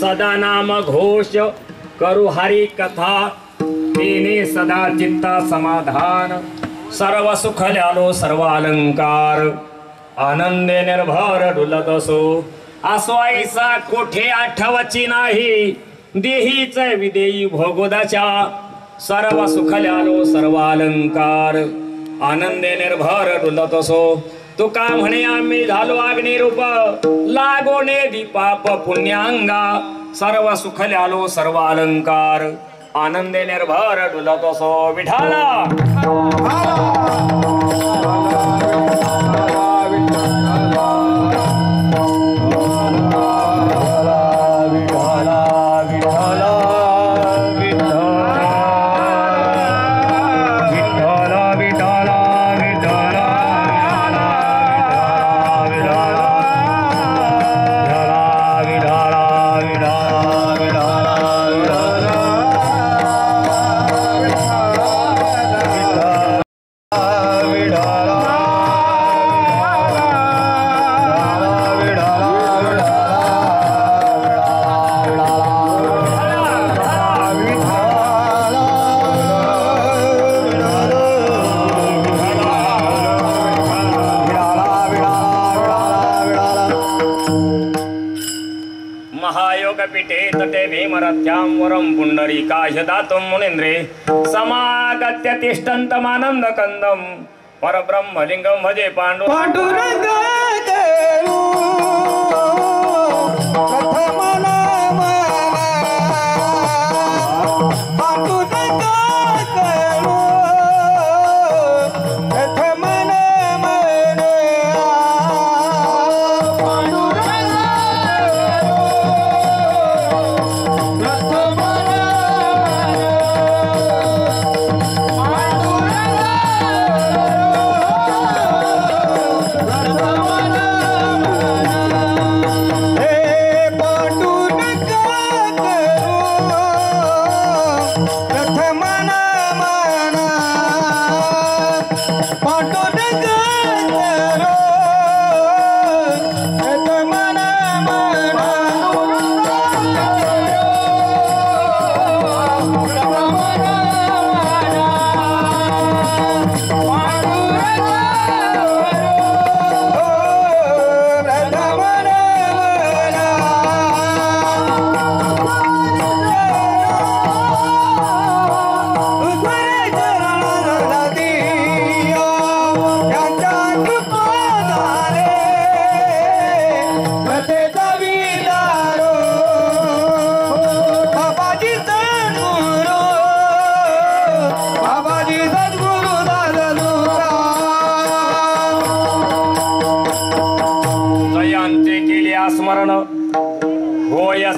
सदा नाम घोष करू हरी कथा तेने सदा चित्ता समाधान सर्व सुख ल्यालो सर्व अलंकार आनंदे निर्भर डुलत असो आसवाईसा कोठे आठवची नाही देहीच विदेई भोगोदाच्या सर्व सुख ल्यालो सर्व अलंकार आनंदे निर्भर डुलत असो तुका म्हणे आम्ही झालो अग्निरूप लागोने दीपाप पुण्यांगा सर्व सुख ल्यालो सर्व अलंकार आनंदे निर्भर डुलत असो विठाला वरम पुंडरीकाश दातुम मुनींद्रे समागत्य तिष्ठन्तमानंद कंदम परब्रह्मलिंगम भजे पांडुरंग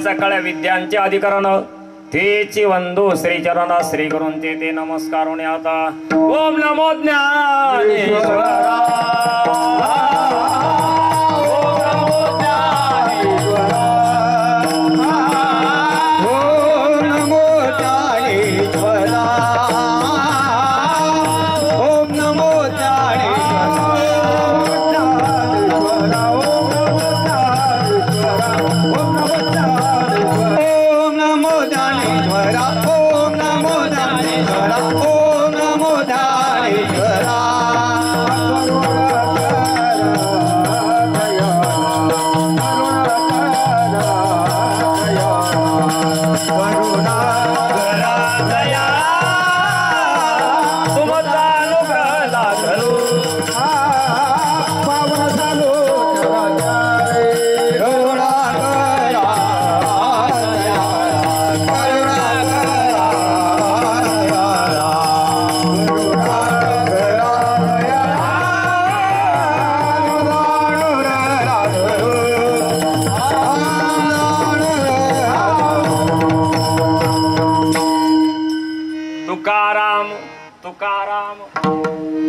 सकळ विद्यांचे अधिकरण तेची वंदो श्री चरण श्री गुरूंचे ते नमस्कार होणे आता ओम नमो ज्ञानेश्वरा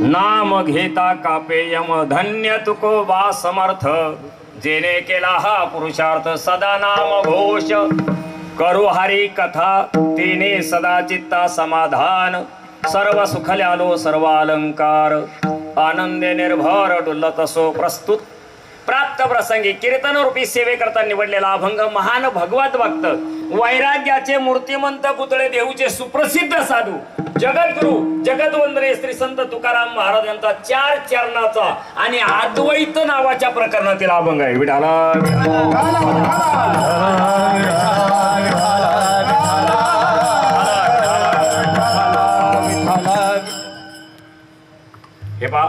नाम घेता कापेयम धन्य तुको वा समर्थ जेने केला हा पुरुषार्थ सदा नाम घोष करू हरी कथा तेने सदा चित्ता समाधान सर्व सुख ल्यालो सर्व अलंकार आनंदे निर्भर डुलत असो प्रस्तुत प्राप्त प्रसंगी कीर्तन रूपी सेवेकरता निवडलेला अभंग महान भगवत भक्त वैराग्याचे मूर्तिमंत पुतळे देऊचे सुप्रसिद्ध साधू जगद्गुरु जगदवंदनीय श्री संत तुकाराम महाराज यांचा 4 चरणाचा आणि अद्वैत नावाच्या प्रकरणातील अभंग आहे. विठाला हे पहा,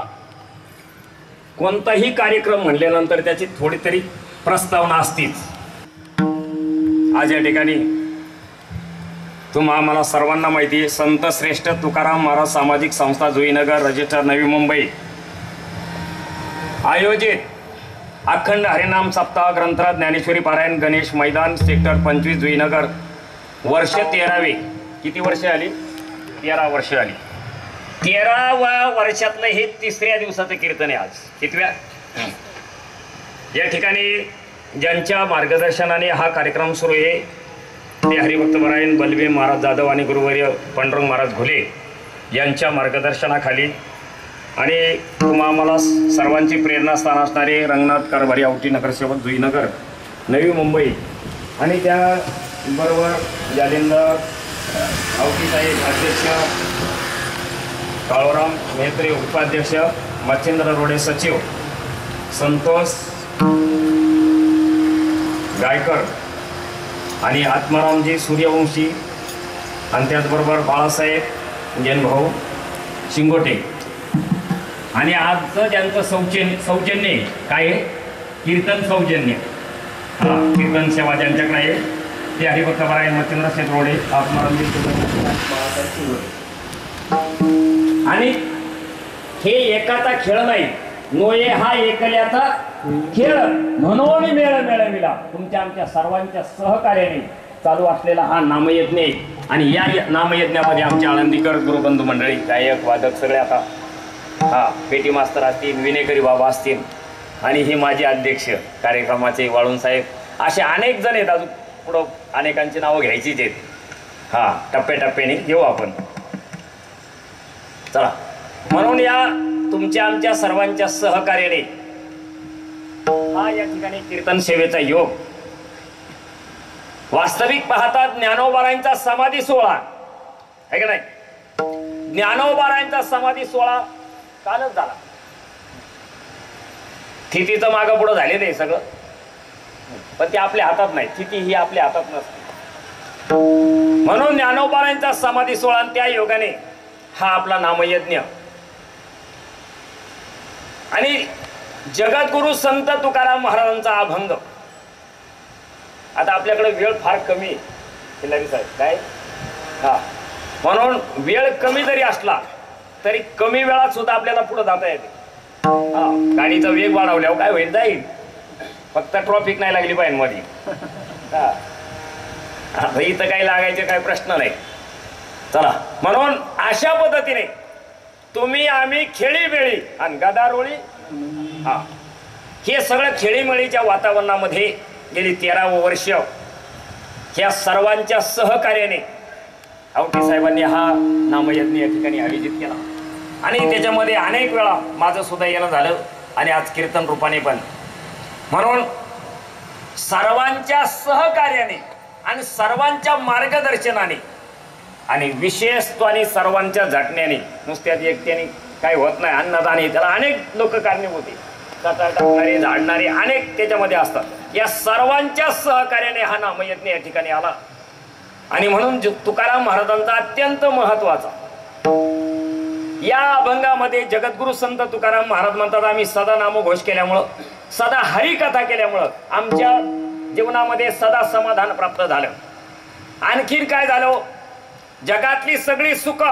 कोणताही कार्यक्रम म्हणल्यानंतर त्याची थोडी तरी प्रस्तावना असतीच. आज या ठिकाणी आम्हाला सर्वांना माहिती आहे, संत श्रेष्ठ तुकाराम महाराज सामाजिक संस्था जुईनगर रजिस्टर नवी मुंबई आयोजित अखंड हरिनाम सप्ताह ग्रंथराज ज्ञानेश्वरी पारायण गणेश मैदान सेक्टर 25 जुईनगर वर्ष 13वे. किती वर्ष आली? 13 वर्ष आली. 13व्या वर्षातलं हे 3ऱ्या दिवसाचं कीर्तन आहे आज. कितव्या? या ठिकाणी ज्यांच्या मार्गदर्शनाने हा कार्यक्रम सुरू आहे ते हरिभक्त परायण बलबीर महाराज जाधव आणि गुरुवर्य पांडुरंग महाराज घुले यांच्या मार्गदर्शनाखाली आणि आम्हाला सर्वांची प्रेरणास्थान असणारे रंगनाथ कारभारी आवटी नगरसेवक जुईनगर नवी मुंबई आणि त्याबरोबर जालिंदर आवटी साहेब अध्यक्ष, काळोराम मेहत्रे उपाध्यक्ष, मच्छिंद्र रोडे सचिव, संतोष गायकर आणि आत्मारामजी सूर्यवंशी आणि त्याचबरोबर बाळासाहेब जैनभाऊ शिंगोटे आणि आजचं ज्यांचं सौजन्य काय आहे? कीर्तन सौजन्य. कीर्तन सेवा ज्यांच्याकडे आहे ते हरिभक्त परायण मच्छिंद्र शेठ रोडे, आत्मारामजी बाळासाहेब शिंगोटे. आणि हे एकाचा खेळ नाही, नोये हा एकल्याचा खेळ म्हणून मेळ मेळविला. तुमच्या आमच्या सर्वांच्या सहकार्याने चालू असलेला हा नामयज्ञ आहे आणि या नामयज्ञामध्ये आमचे आळंदीकर गुरुबंधू मंडळी, गायक वादक सगळे आता पेटी मास्तर असतील, विनेकरी बाबा असतील आणि हे माझे अध्यक्ष कार्यक्रमाचे वाळून साहेब, असे अनेक जण आहेत. अजून पुढं अनेकांची नावं घ्यायचीच आहेत. टप्प्याटप्प्याने घेऊ आपण. चला, म्हणून या तुमच्या आमच्या सर्वांच्या सहकार्याने हा या ठिकाणी कीर्तन सेवेचा योग. वास्तविक पाहता ज्ञानोबारायांचा समाधी सोहळा आहे का नाही? ज्ञानोबारायांचा समाधी सोहळा कालच झाला. थितीचं मागं पुढं झाले ते सगळं, पण ते आपल्या हातात नाही. थिती ही आपल्या हातात नसते. म्हणून ज्ञानोबारायांचा समाधी सोहळा त्या योगाने हा आपला नामयज्ञ आणि जगद्गुरु संत तुकाराम महाराजांचा अभंग. आता आपल्याकडे वेळ फार कमी आहे साहेब, काय म्हणून वेळ कमी जरी असला तरी कमी वेळात सुद्धा आपल्याला पुढे जाता येते. गाडीचा वेग वाढवल्यावर काय होईल? जाईल. फक्त ट्रॉफिक नाही लागली पाहिजे मध्ये. आता इथं काही लागायचे काही प्रश्न नाही. चला, म्हणून अशा पद्धतीने तुम्ही आम्ही खेळीमेळी आणि गदारोळी हे सगळं खेळीमेळीच्या वातावरणामध्ये गेली 13 वर्ष ह्या सर्वांच्या सहकार्याने आवटी साहेबांनी हा नामयज्ञ या ठिकाणी आयोजित केला आणि त्याच्यामध्ये अनेक वेळा माझं सुद्धा येणं झालं आणि आज कीर्तन रूपाने पण. म्हणून सर्वांच्या सहकार्याने आणि सर्वांच्या मार्गदर्शनाने आणि विशेषत्वाने सर्वांच्या झटण्याने, नुसत्याच एकट्याने काही होत नाही. अन्नदान त्याला अनेक लोक कारणीभूत होते, कचरा टाकणारे, झाडणारे अनेक त्याच्यामध्ये असतात. या सर्वांच्या सहकार्याने हा नामयज्ञ या ठिकाणी आला आणि म्हणून तुकाराम महाराजांचा अत्यंत महत्वाचा या अभंगामध्ये जगद्गुरु संत तुकाराम महाराज म्हणतात, आम्ही सदा नामघोष केल्यामुळं, सदा हरिकथा केल्यामुळं आमच्या जीवनामध्ये सदा समाधान प्राप्त झालं. आणखीन काय झालं? जगातली सगळी सुख,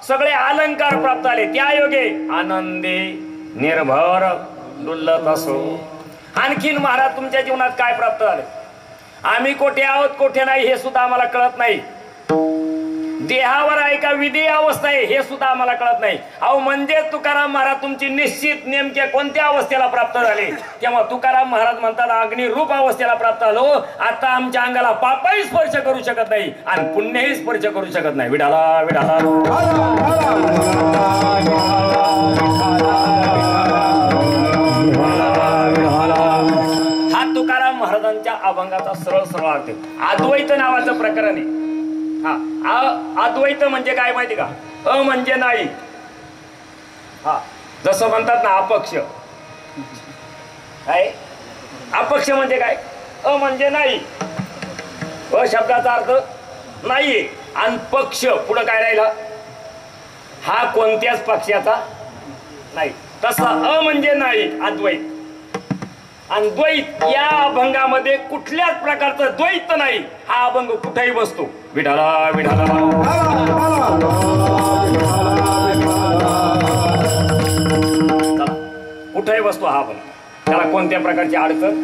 सगळे अलंकार प्राप्त झाले. त्या योगे आनंदी निर्भर डुल्लत असो. आणखीन महाराज तुमच्या जीवनात काय प्राप्त झालं? आम्ही कोठे आहोत कोठे नाही हे सुद्धा आम्हाला कळत नाही. देहावर आहे का विदेही अवस्था आहे हे सुद्धा आम्हाला कळत नाही. अहो म्हणजे तुकाराम महाराज तुमची निश्चित नेमक्या कोणत्या अवस्थेला प्राप्त झाले? तेव्हा तुकाराम महाराज म्हणतात अग्निरूप अवस्थेला प्राप्त झालो. आता आमच्या अंगाला पापही स्पर्श करू शकत नाही आणि पुण्यही स्पर्श करू शकत नाही. विठाला विठाला विठाला महाराजांच्या अभंगाचा सरळ सरळ अर्थ अद्वैत नावाचं प्रकरण आहे. हा अद्वैत म्हणजे काय माहिती का? अ म्हणजे नाही. हा जसं म्हणतात ना अपक्ष. काय अपक्ष म्हणजे काय? अ म्हणजे नाही. अ शब्दाचा अर्थ नाहीये आणि पक्ष पुढं काय राहिला? हा कोणत्याच पक्षाचा नाही. तसा अ म्हणजे नाही अद्वैत. आणि द्वैत या अभंगामध्ये कुठल्याच प्रकारचं द्वैत नाही. हा अभंग कुठेही बसतो. विठाला विठाला कुठेही बसतो हा अभंग. त्याला कोणत्या प्रकारची अडचण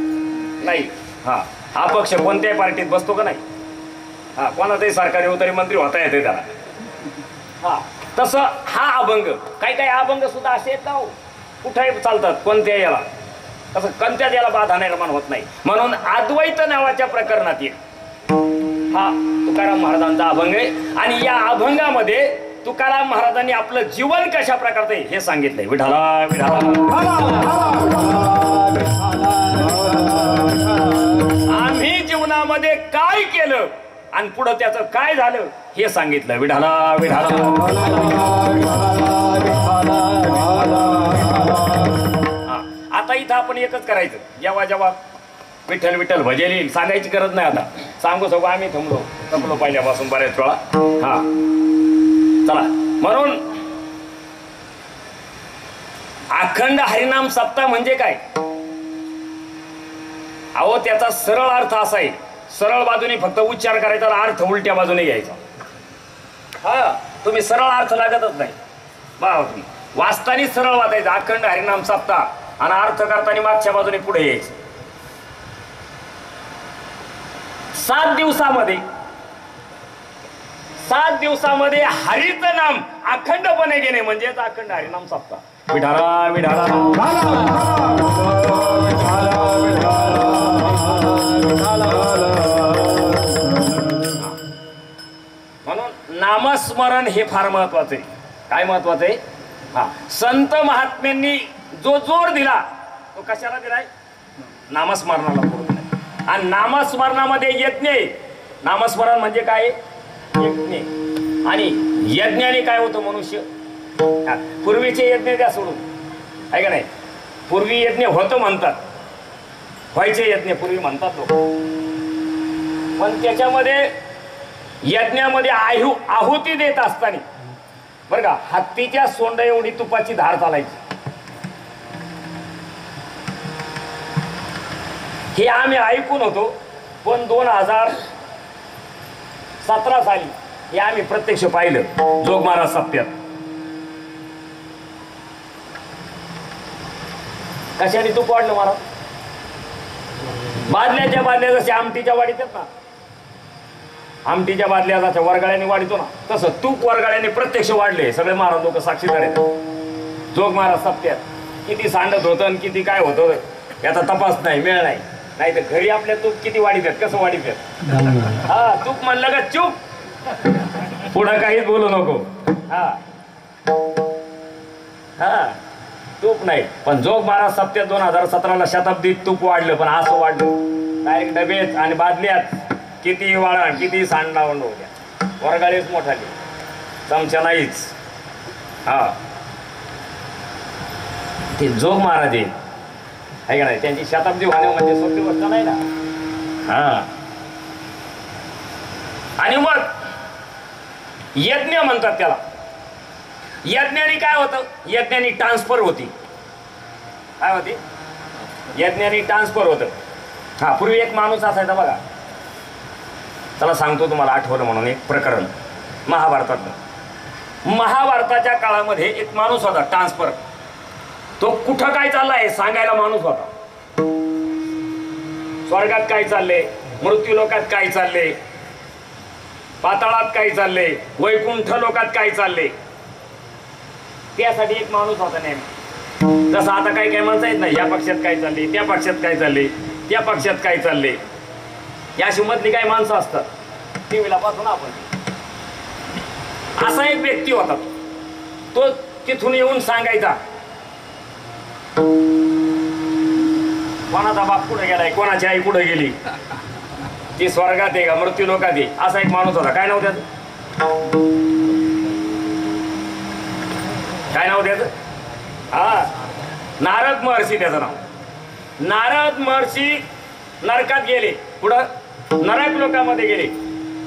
नाही. हा अपक्ष कोणत्याही पार्टीत बसतो का नाही? हा कोणाचाही सरकारी उतरी मंत्री होता येते त्याला. हा तसं हा अभंग काही काही अभंग सुद्धा असे आहेत ना कुठेही चालतात कोणत्या याला. तसं कोणत्याच याला बाधा निर्माण होत नाही. म्हणून अद्वैत नावाच्या प्रकरणात हा तुकाराम महाराजांचा अभंग आहे. आणि या अभंगामध्ये तुकाराम महाराजांनी आपलं जीवन कशा प्रकारचं हे सांगितलंय. विठाला विठाला आम्ही जीवनामध्ये काय केलं आणि पुढं त्याचं काय झालं हे सांगितलं. विठाला विठाला आता इथं आपण एकच करायचं. जेव्हा जेव्हा विठ्ठल विठ्ठल भजन येईल सांगायची गरज नाही. आता सांगू सगळं आम्ही थकलो पहिल्यापासून बऱ्याच वेळा. हा चला म्हणून अखंड हरिनाम सप्ताह म्हणजे काय? अहो त्याचा सरळ अर्थ असा आहे. सरळ बाजूने फक्त उच्चार करायचा, अर्थ उलट्या बाजूने घ्यायचा. हा तुम्ही सरळ अर्थ लागतच नाही. बघा तुम्ही वाचताना सरळ वाचायचं अखंड हरिनाम सप्ताह आणि अर्थ करताना मागच्या बाजूने पुढे यायचं. 7 दिवसामध्ये हरीचं नाम अखंडपणे घेणे म्हणजेच अखंड हरिनाम सप्ताह. विठाला विठाला म्हणून नामस्मरण हे फार महत्वाचं आहे. काय महत्वाचं आहे? हा संत महात्म्यांनी जो जोर दिला तो कशाला दिलाय? नामस्मरणाला जोर दिलाय. आणि नामस्मरणामध्ये यज्ञ आहे. नामस्मरण म्हणजे काय? यज्ञ. आणि यज्ञाने काय होतं? मनुष्य पूर्वीचे यज्ञ द्या सोडून आहे का नाही. पूर्वी यज्ञ होतं म्हणतात, व्हायचे यज्ञ पूर्वी म्हणतात लोक. पण त्याच्यामध्ये यज्ञामध्ये आहुती देत असताना बरं का हत्तीच्या सोंडा एवढी तुपाची धार चालायची. हे आम्ही ऐकून होतो. पण 2017 साली हे आम्ही प्रत्यक्ष पाहिलं जोग महाराज सप्त्यात. कशाने तूप वाढलं महाराज? बादल्याच्या बादल्या जसे आमटीच्या वाढीत आहेत ना, आमटीच्या बादल्या जशा वरगाळ्याने वाढतो ना, तसं तूप वरगाळ्याने प्रत्यक्ष वाढले. सगळे महाराज लोक साक्षीदार आहेत. जोग महाराज सप्त्यात किती सांडत होतं आणि किती काय होतं याचा तपास नाही, मेळ नाही. नाही तर घरी आपल्या तूप किती वाढीत आहेत, कसं वाढीत आहेत. हा तूप म्हणलं का चूप, पुढं काहीच बोलू नको. हा हा तूप नाही. पण जोग महाराज सप्त्यात 2017ला शताब्दीत तूप वाढलं. पण असं वाढलं डायरेक्ट डबेत आणि बादल्यात किती वाळण किती सांडणं होत्या. वरगाळीच मोठाली, चमचा नाहीच. हा ते जोग महाराज आहे का नाही, त्यांची शताब्दी होणे म्हणजे सोपी गोष्ट नाही ना. हा आणि मग यज्ञ म्हणतात त्याला. यज्ञाने काय होतं? यज्ञाने ट्रान्सफर होती. काय होती? यज्ञाने ट्रान्सफर होतं. हा पूर्वी एक माणूस असायचा बघा. चला सांगतो तुम्हाला आठवलं म्हणून एक प्रकरण महाभारतातलं. महाभारताच्या काळामध्ये एक माणूस होता ट्रान्सफर. तो कुठं काय चाललाय सांगायला माणूस होता. स्वर्गात काय चालले, मृत्यू लोकात काय चालले, पाताळात काय चालले, वैकुंठ लोकात काय चालले, त्यासाठी एक माणूस होता नेहमी. जसं आता काही काही माणसं आहेत ना, या पक्षात काय चालले, त्या पक्षात काय चालले, त्या पक्षात काय चालले, या मधली काही माणसं असतात टीव्हीला पाहतो ना आपण. असा एक व्यक्ती होता. तो तिथून येऊन सांगायचा कोणाचा बाप कुठे गेलाय, कोणाची आई कुठे गेली, ती स्वर्गात आहे का मृत्यू लोकात आहे, असा एक माणूस होता. काय नाव त्याचं, काय नाव त्याचं? हा, नारद महर्षी त्याचं नाव. नारद महर्षी नरकात गेले, पुढं नरक लोकांमध्ये गेले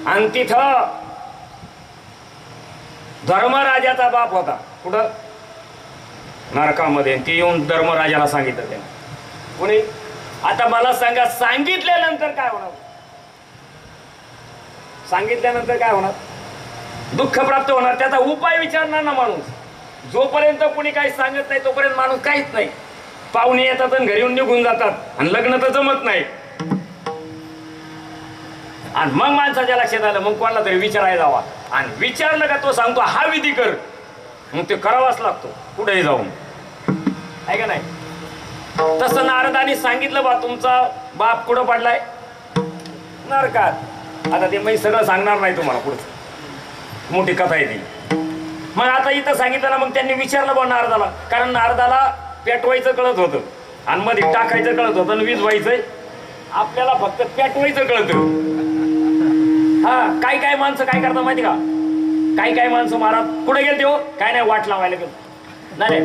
आणि तिथं धर्मराजाचा बाप होता, कुठं नरकामध्ये. ती येऊन धर्मराजाला सांगितलं त्याने. कोणी? आता मला सांगा, सांगितल्यानंतर काय होणार? सांगितल्यानंतर काय होणार? दुःख प्राप्त होणार. त्याचा उपाय विचारणार ना माणूस. जोपर्यंत कोणी काही सांगत नाही तोपर्यंत माणूस काहीच नाही. पाहुणे येतात आणि घरी येऊन निघून जातात आणि लग्न तर जमत नाही. आणि मग माणसाच्या लक्षात आलं, मग कोणाला तरी विचारायला जावा आणि विचारलं का तो सांगतो हा विधी कर, मग ते करावाच लागतो कुठेही जाऊन, आहे का नाही? तसं नारदाने सांगितलं, बा तुमचा बाप कुठं पडलाय, नरकात. आता ते मी सगळं सांगणार नाही तुम्हाला, पुढचं मोठी कथा आहे ती. मग आता इथं सांगितलं ना, मग त्यांनी विचारलं बा नारदाला, कारण नारदाला पेटवायचं कळत होतं आणि मध्ये टाकायचं कळत होतं आणि विजवायचंय. आपल्याला फक्त पेटवायचं कळतं. हा, काय काय माणसं काय करतात माहिती का? काय काय माणसं महाराज कुठे गेलते हो, काय नाही वाट लावायला गेलो नाही.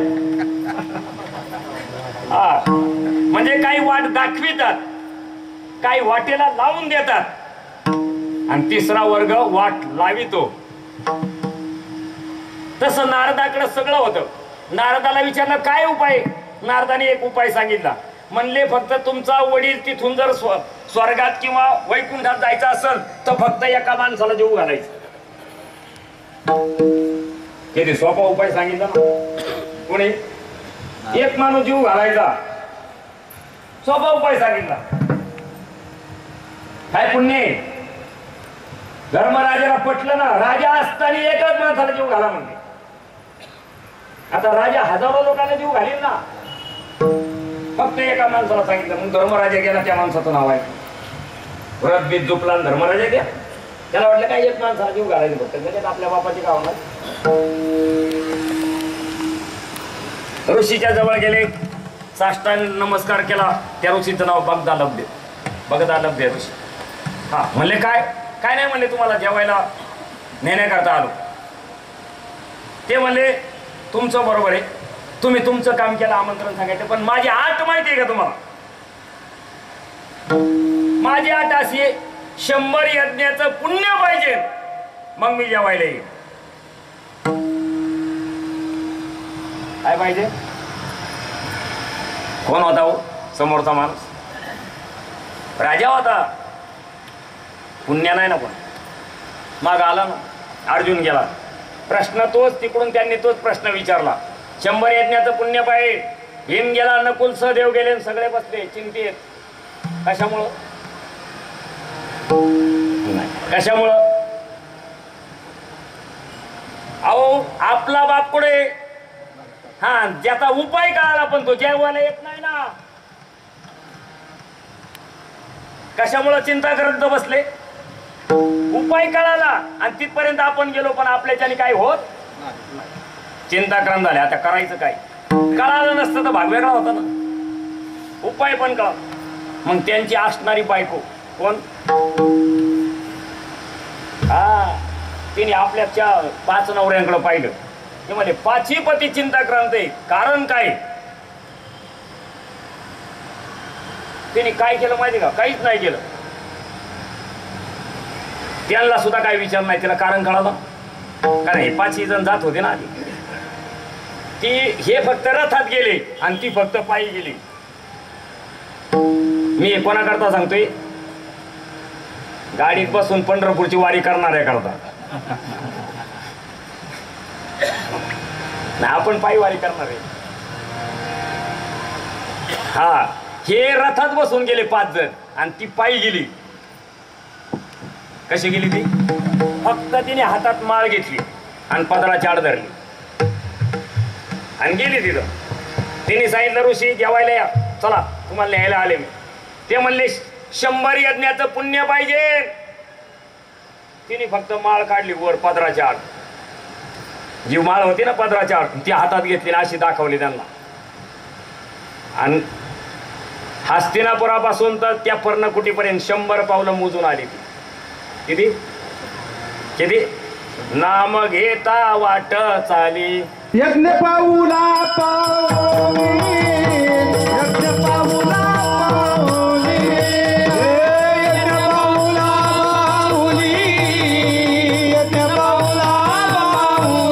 हा, म्हणजे काही वाट दाखवितात, काही वाटेला लावून देतात आणि तिसरा वर्ग वाट लावितो. तसं नारदाकडे सगळं होतं. नारदाला विचारलं काय उपाय, नारदाने एक उपाय सांगितला. म्हणले फक्त तुमचा वडील तिथून जर स्वर्गात किंवा वैकुंठात जायचं असेल तर फक्त एका माणसाला जीव घालायचं. किती सोपा उपाय सांगितला ना कोणी, एक माणूस जीव घालायचा, सोपा उपाय सांगितला. काय पुण्य, धर्मराजाला पटलं ना. राजा असताना एकच माणसाला जीव घाला म्हणते. आता राजा हजारो लोकांना जीव घालील ना, फक्त एका माणसाला सांगितलं. मग धर्मराजा गेला, त्या माणसाचं नाव आहे व्रत बीत झोपला. धर्मराजा द्या, त्याला वाटलं काय एक माणसाला जीव घालायचं फक्त, म्हणजे आपल्या बापाची का होणार. ऋषीच्या जवळ गेले, साष्टांग नमस्कार केला. त्या ऋषीचं नाव बगदालब्धे. बगदालब्धे ऋषी. हा, म्हणले काय काय नाही म्हणले, तुम्हाला जेवायला नेण्याकरता आलो. ते म्हणले तुमचं बरोबर आहे, तुम्ही तुमचं काम केलं, आमंत्रण सांगायचं, पण माझी आट माहिती आहे का तुम्हाला? माझी आट अशी आहे, 100 यज्ञाचं पुण्य पाहिजे मग मी जेवायला येईल. काय पाहिजे? कोण होता हो समोरचा माणूस? राजा होता. पुण्य नाही ना, पण माग आला ना, अर्जुन गेला. प्रश्न तोच, तिकडून त्यांनी तोच प्रश्न विचारला. 100 यज्ञाचं पुण्य पाहिजे. भीम गेला, नकुल सहदेव गेले, सगळे बसले चिंतेत. कशामुळं? कशामुळं? अहो, आपला बाप पुढे, हा, ज्याचा उपाय कळाला पण तो जेवायला येत नाही ना. कशामुळं चिंता करत बसले? उपाय कळाला आणि तिथपर्यंत आपण गेलो, पण आपल्याच्याने काय होत, चिंताक्रांत झाले. आता करायचं काय? कळालं नसतं तर भाग वेगळा होता ना. उपाय पण कळा. मग त्यांची असणारी बायको कोण, हा, तिने आपल्या 5 नवऱ्यांकडे पाहिलं. ते म्हणे 5ही पती चिंताक्रांत आहे. कारण काय? तिने काय केलं माहिती का? काहीच नाही केलं. त्यांना सुद्धा काय विचार नाही. तिला कारण कळालं, कारण हे 5ही जण जात होते ना आधी. ती हे फक्त रथात गेले आणि ती फक्त पायी गेली. मी कोणाकरता सांगतोय? गाडीत बसून पंढरपूरची वारी करणाऱ्या करता. आपण पायी वारी करणार आहे. हा, हे रथात बसून गेले 5 जण आणि ती पायी गेली. कशी गेली ती? फक्त तिने हातात माळ घेतली आणि पदराची आड धरली आणि गेली तिथं. तिने सांगितलं ऋषी जेवायला या, चला तुम्हाला न्यायला आले मी. ते म्हणले 100 यज्ञाचं पुण्य पाहिजे. तिने फक्त माळ काढली वर पदराच्या आड, जी माळ होती ना पदराच्या आड, ती हातात घेतली अशी दाखवली त्यांना. आणि हस्तिनापुरापासून तर त्या पर्णकुटीपर्यंत 100 पावलं मोजून आली ती. किती किती? नाम घेता वाट चाली यज्ञ पाऊला पाऊली, यज्ञ पाऊला पाऊली, यज्ञ पाऊला पाऊली, यज्ञ पाऊला पाऊली.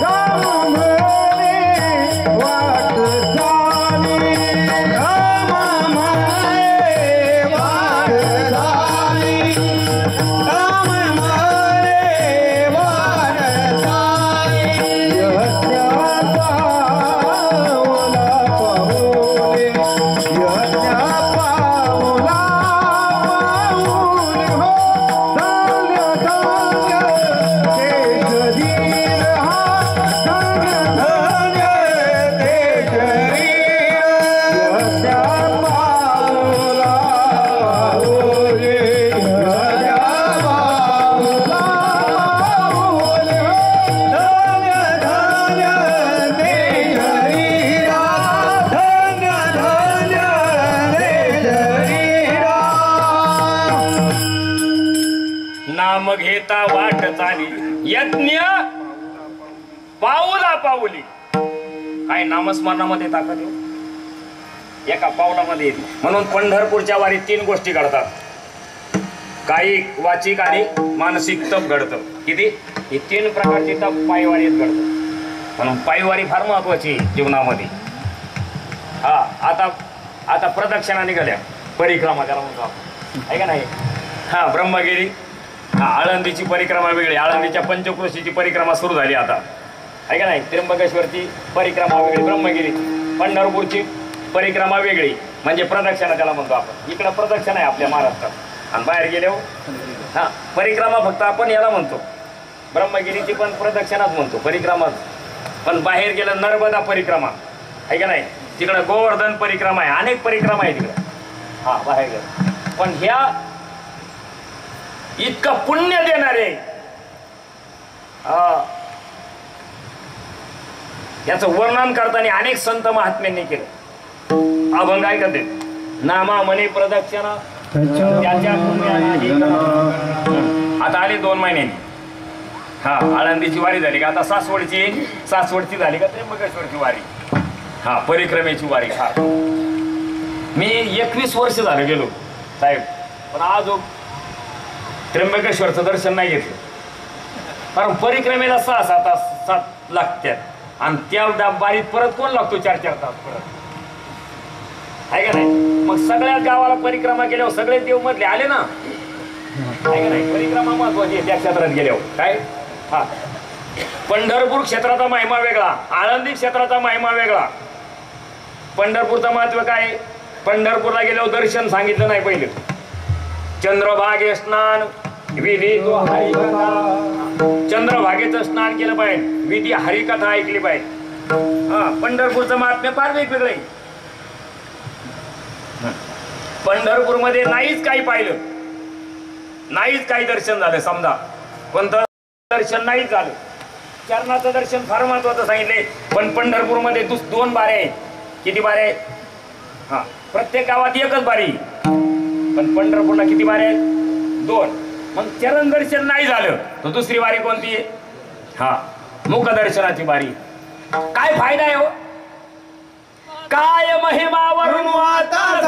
राम म्हणे वाट चाली, राम म्हणे वाट चाली, राम म्हणे वाट चाली. यज्ञ पाऊला पाऊली, यज्ञ पाऊला पाऊली हो. धान्य धान्य तेजरीर हा, धान्य धान्य तेजरीर. यज्ञ पाऊला पाऊली, यज्ञ पाऊला पाऊली हो. धान्य धान्य तेजरीर, धान्य धान्य तेजरीर. नाम घेता वाट चाली यज्ञ पाऊला पाऊली. काय नामस्मरणामध्ये ताकद आहे. एका पावलामध्ये येते. म्हणून पंढरपूरच्या वारीत 3 गोष्टी घडतात. कायिक, वाचिक आणि मानसिक तप घडतं. किती? ही 3 प्रकारची तप पायवारीत घडतं. म्हणून पायवारी फार महत्वाची आहे जीवनामध्ये. हा आता प्रदक्षिणा निघाल्या, परिक्रमा त्याला म्हणतो आपण, आहे का नाही? हा ब्रह्मगिरी, हा आळंदीची परिक्रमा वेगळी, आळंदीच्या पंचक्रोशीची परिक्रमा सुरू झाली आता, आहे का नाही? त्र्यंबकेश्वरची परिक्रमा वेगळी, ब्रह्मगिरीची. पंढरपूरची परिक्रमा वेगळी, म्हणजे प्रदक्षिणा त्याला म्हणतो आपण. इकडं प्रदक्षिणा आहे आपल्या महाराष्ट्रात, आणि बाहेर गेल्यावर हा परिक्रमा फक्त आपण याला म्हणतो. ब्रह्मगिरीची पण प्रदक्षिणाच म्हणतो, परिक्रमाच. पण बाहेर गेलं नर्मदा परिक्रमा, आहे का नाही? तिकडं गोवर्धन परिक्रमा आहे, अनेक परिक्रमा आहे तिकडं. हा बाहेर गेलं. पण ह्या इतकं पुण्य देणारे, याचं वर्णन करताना अनेक संत महात्म्यांनी केलं. अभंग ऐकते. नामा म्हणे प्रदक्षिणा त्याच्या पुण्याला. आता आले 2 महिन्यांनी. हा आळंदीची वारी झाली का? आता सासवडची झाली का? त्र्यंबकेश्वरची वारी, हा परिक्रमेची वारी. हा मी 21 वर्ष झालं गेलो साहेब, पण आज त्र्यंबकेश्वरचं दर्शन नाही घेतलं. कारण परिक्रमेला 6-7 लागतात, आणि त्या बारीत परत कोण लागतो? 4-4 तास परत, आहे का नाही? मग सगळ्या गावाला परिक्रमा केल्यावर सगळे देव मधले आले ना, आहे का नाही? परिक्रमा महत्वाची आहे त्या क्षेत्रात गेल्यावर. काय? हा पंढरपूर क्षेत्राचा महिमा वेगळा, आळंदी क्षेत्राचा महिमा वेगळा. पंढरपूरचं महत्व काय? पंढरपूरला गेल्यावर दर्शन सांगितलं नाही पहिले. चंद्रभागे स्नान विधी तो हरिकथा, चंद्रभागेचं स्नान केलं पाहिजे, विधी हरिकथा ऐकली पाहिजे. हा पंढरपूरचं महात्म्य फार वेगवेगळं आहे. पंढरपूरमध्ये नाहीच काही पाहिलं, नाहीच काही दर्शन झालं. समजा कोणतं दर्शन नाही झालं, चरणाचं दर्शन फार महत्वाचं सांगितले. पण पंढरपूरमध्ये 2 बारे आहेत. किती बारे आहेत? हा प्रत्येक गावात एकच बारी, पण पंढरपूरला किती बारे आहेत? 2. मग चरण दर्शन नाही झालं तर दुसरी वारी कोणती आहे? हा मुखदर्शनाची बारी. काय फायदा आहे हो? काय महिमा वरून वाता